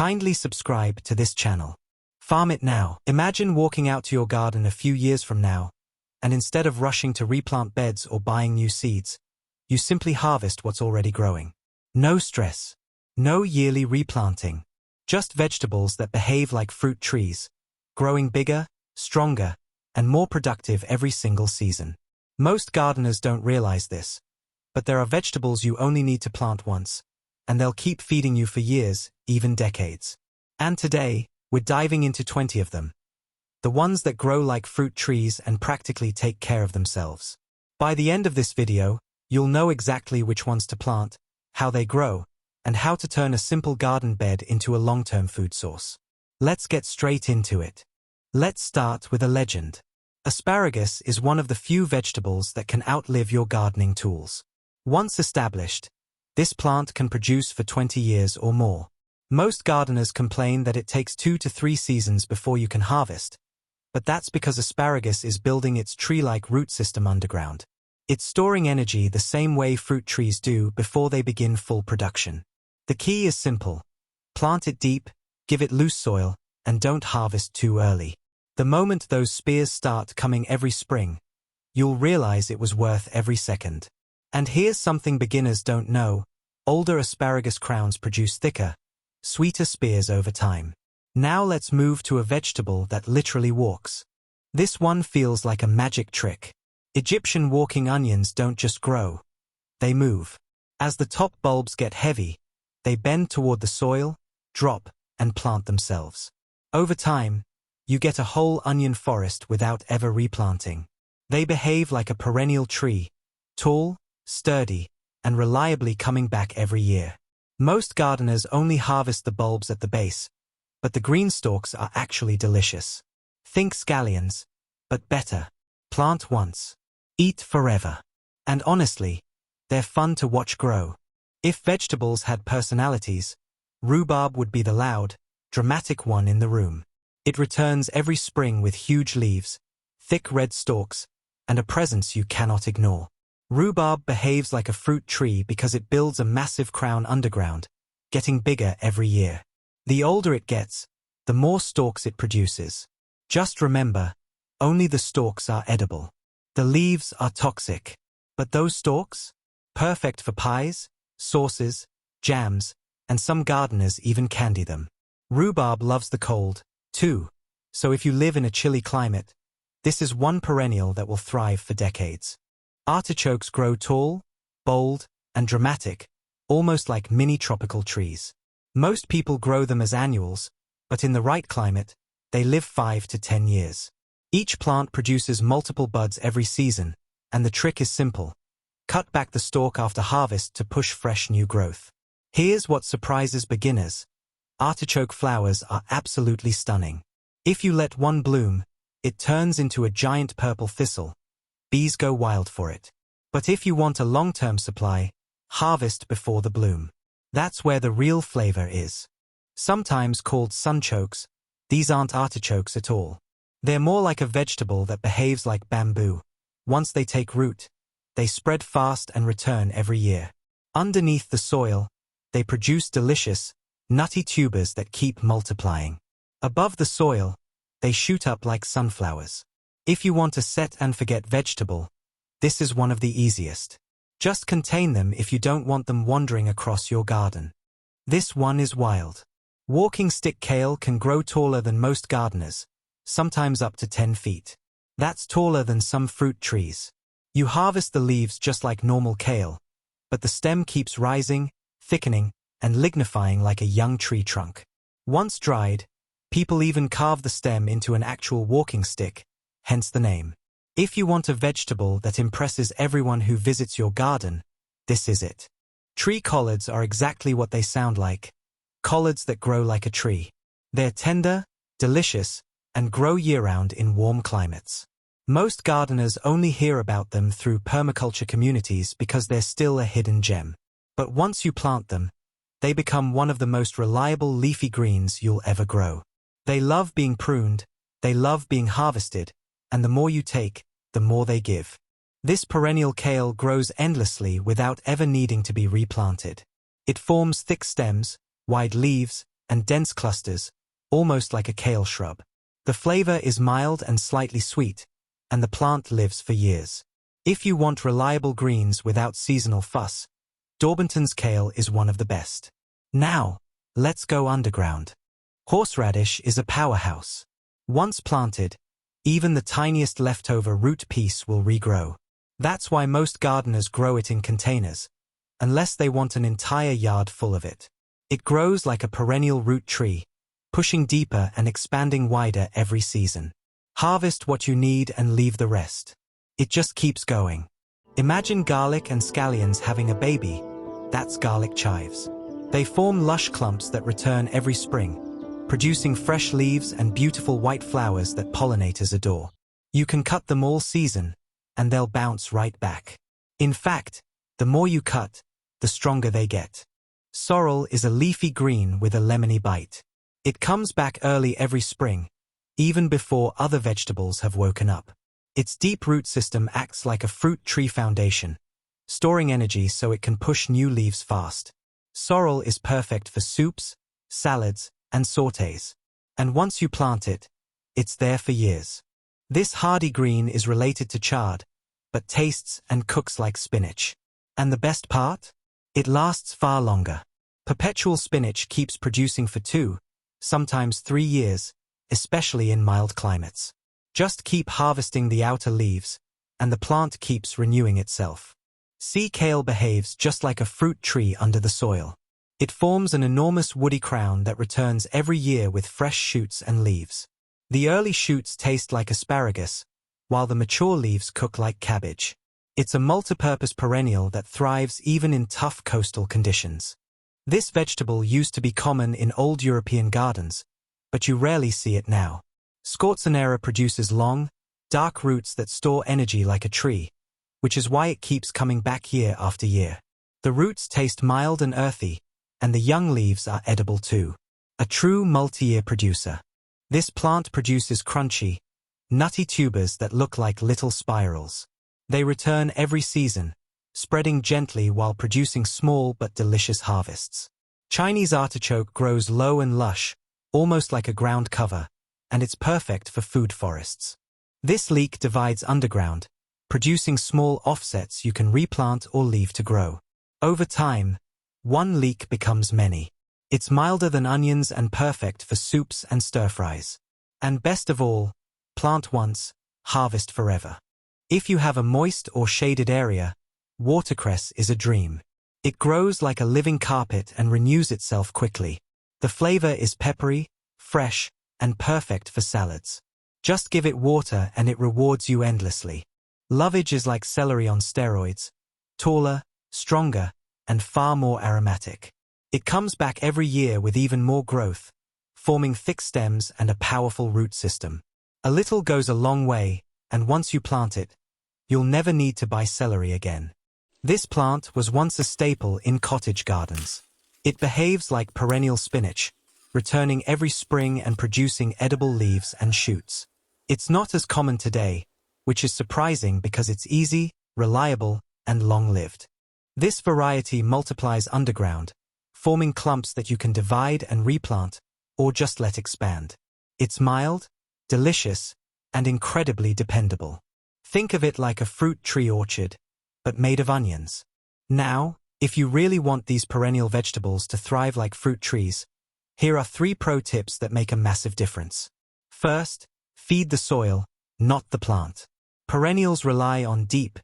Kindly subscribe to this channel. Farm it now. Imagine walking out to your garden a few years from now, and instead of rushing to replant beds or buying new seeds, you simply harvest what's already growing. No stress. No yearly replanting. Just vegetables that behave like fruit trees, growing bigger, stronger, and more productive every single season. Most gardeners don't realize this, but there are vegetables you only need to plant once, and they'll keep feeding you for years, even decades. And today, we're diving into 20 of them. The ones that grow like fruit trees and practically take care of themselves. By the end of this video, you'll know exactly which ones to plant, how they grow, and how to turn a simple garden bed into a long-term food source. Let's get straight into it. Let's start with a legend. Asparagus is one of the few vegetables that can outlive your gardening tools. Once established, this plant can produce for 20 years or more. Most gardeners complain that it takes 2 to 3 seasons before you can harvest, but that's because asparagus is building its tree-like root system underground. It's storing energy the same way fruit trees do before they begin full production. The key is simple. Plant it deep, give it loose soil, and don't harvest too early. The moment those spears start coming every spring, you'll realize it was worth every second. And here's something beginners don't know. Older asparagus crowns produce thicker, sweeter spears over time. Now let's move to a vegetable that literally walks. This one feels like a magic trick. Egyptian walking onions don't just grow. They move. As the top bulbs get heavy, they bend toward the soil, drop, and plant themselves. Over time, you get a whole onion forest without ever replanting. They behave like a perennial tree, tall, sturdy, and reliably coming back every year. Most gardeners only harvest the bulbs at the base, but the green stalks are actually delicious. Think scallions, but better. Plant once, eat forever. And honestly, they're fun to watch grow. If vegetables had personalities, rhubarb would be the loud, dramatic one in the room. It returns every spring with huge leaves, thick red stalks, and a presence you cannot ignore. Rhubarb behaves like a fruit tree because it builds a massive crown underground, getting bigger every year. The older it gets, the more stalks it produces. Just remember, only the stalks are edible. The leaves are toxic. But those stalks? Perfect for pies, sauces, jams, and some gardeners even candy them. Rhubarb loves the cold, too, so if you live in a chilly climate, this is one perennial that will thrive for decades. Artichokes grow tall, bold, and dramatic, almost like mini tropical trees. Most people grow them as annuals, but in the right climate, they live 5 to 10 years. Each plant produces multiple buds every season, and the trick is simple. Cut back the stalk after harvest to push fresh new growth. Here's what surprises beginners. Artichoke flowers are absolutely stunning. If you let one bloom, it turns into a giant purple thistle. Bees go wild for it. But if you want a long-term supply, harvest before the bloom. That's where the real flavor is. Sometimes called sunchokes, these aren't artichokes at all. They're more like a vegetable that behaves like bamboo. Once they take root, they spread fast and return every year. Underneath the soil, they produce delicious, nutty tubers that keep multiplying. Above the soil, they shoot up like sunflowers. If you want a set-and-forget vegetable, this is one of the easiest. Just contain them if you don't want them wandering across your garden. This one is wild. Walking stick kale can grow taller than most gardeners, sometimes up to 10 feet. That's taller than some fruit trees. You harvest the leaves just like normal kale, but the stem keeps rising, thickening, and lignifying like a young tree trunk. Once dried, people even carve the stem into an actual walking stick, hence the name. If you want a vegetable that impresses everyone who visits your garden, this is it. Tree collards are exactly what they sound like. Collards that grow like a tree. They're tender, delicious, and grow year-round in warm climates. Most gardeners only hear about them through permaculture communities because they're still a hidden gem. But once you plant them, they become one of the most reliable leafy greens you'll ever grow. They love being pruned, they love being harvested, and the more you take, the more they give. This perennial kale grows endlessly without ever needing to be replanted. It forms thick stems, wide leaves, and dense clusters, almost like a kale shrub. The flavor is mild and slightly sweet, and the plant lives for years. If you want reliable greens without seasonal fuss, Daubenton's kale is one of the best. Now, let's go underground. Horseradish is a powerhouse. Once planted, even the tiniest leftover root piece will regrow. That's why most gardeners grow it in containers, unless they want an entire yard full of it. It grows like a perennial root tree, pushing deeper and expanding wider every season. Harvest what you need and leave the rest. It just keeps going. Imagine garlic and scallions having a baby. That's garlic chives. They form lush clumps that return every spring, producing fresh leaves and beautiful white flowers that pollinators adore. You can cut them all season, and they'll bounce right back. In fact, the more you cut, the stronger they get. Sorrel is a leafy green with a lemony bite. It comes back early every spring, even before other vegetables have woken up. Its deep root system acts like a fruit tree foundation, storing energy so it can push new leaves fast. Sorrel is perfect for soups, salads, and sautés. And once you plant it, it's there for years. This hardy green is related to chard, but tastes and cooks like spinach. And the best part? It lasts far longer. Perpetual spinach keeps producing for 2, sometimes 3 years, especially in mild climates. Just keep harvesting the outer leaves, and the plant keeps renewing itself. Sea kale behaves just like a fruit tree under the soil. It forms an enormous woody crown that returns every year with fresh shoots and leaves. The early shoots taste like asparagus, while the mature leaves cook like cabbage. It's a multi-purpose perennial that thrives even in tough coastal conditions. This vegetable used to be common in old European gardens, but you rarely see it now. Scorzonera produces long, dark roots that store energy like a tree, which is why it keeps coming back year after year. The roots taste mild and earthy, and the young leaves are edible too. A true multi-year producer. This plant produces crunchy, nutty tubers that look like little spirals. They return every season, spreading gently while producing small but delicious harvests. Chinese artichoke grows low and lush, almost like a ground cover, and it's perfect for food forests. This leek divides underground, producing small offsets you can replant or leave to grow. Over time, one leek becomes many. It's milder than onions and perfect for soups and stir-fries. And best of all, plant once, harvest forever. If you have a moist or shaded area, watercress is a dream. It grows like a living carpet and renews itself quickly. The flavor is peppery, fresh, and perfect for salads. Just give it water and it rewards you endlessly. Lovage is like celery on steroids, taller, stronger, and far more aromatic. It comes back every year with even more growth, forming thick stems and a powerful root system. A little goes a long way, and once you plant it, you'll never need to buy celery again. This plant was once a staple in cottage gardens. It behaves like perennial spinach, returning every spring and producing edible leaves and shoots. It's not as common today, which is surprising because it's easy, reliable, and long-lived. This variety multiplies underground, forming clumps that you can divide and replant, or just let expand. It's mild, delicious, and incredibly dependable. Think of it like a fruit tree orchard, but made of onions. Now, if you really want these perennial vegetables to thrive like fruit trees, here are 3 pro tips that make a massive difference. First, feed the soil, not the plant. Perennials rely on deep,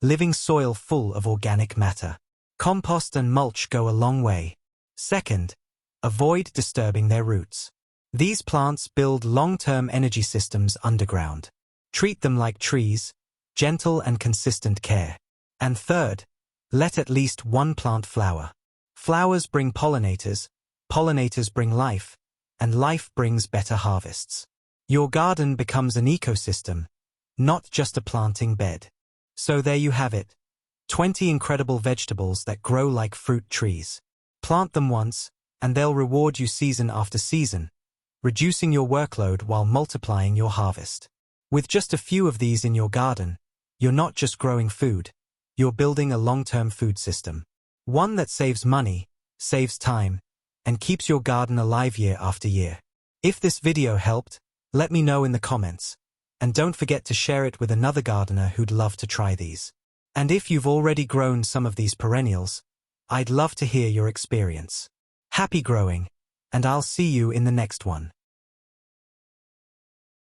living soil full of organic matter. Compost and mulch go a long way. Second, avoid disturbing their roots. These plants build long-term energy systems underground. Treat them like trees, gentle and consistent care. And third, let at least one plant flower. Flowers bring pollinators, pollinators bring life, and life brings better harvests. Your garden becomes an ecosystem, not just a planting bed. So there you have it, 20 incredible vegetables that grow like fruit trees. Plant them once, and they'll reward you season after season, reducing your workload while multiplying your harvest. With just a few of these in your garden, you're not just growing food, you're building a long-term food system. One that saves money, saves time, and keeps your garden alive year after year. If this video helped, let me know in the comments. And don't forget to share it with another gardener who'd love to try these. And if you've already grown some of these perennials, I'd love to hear your experience. Happy growing, and I'll see you in the next one.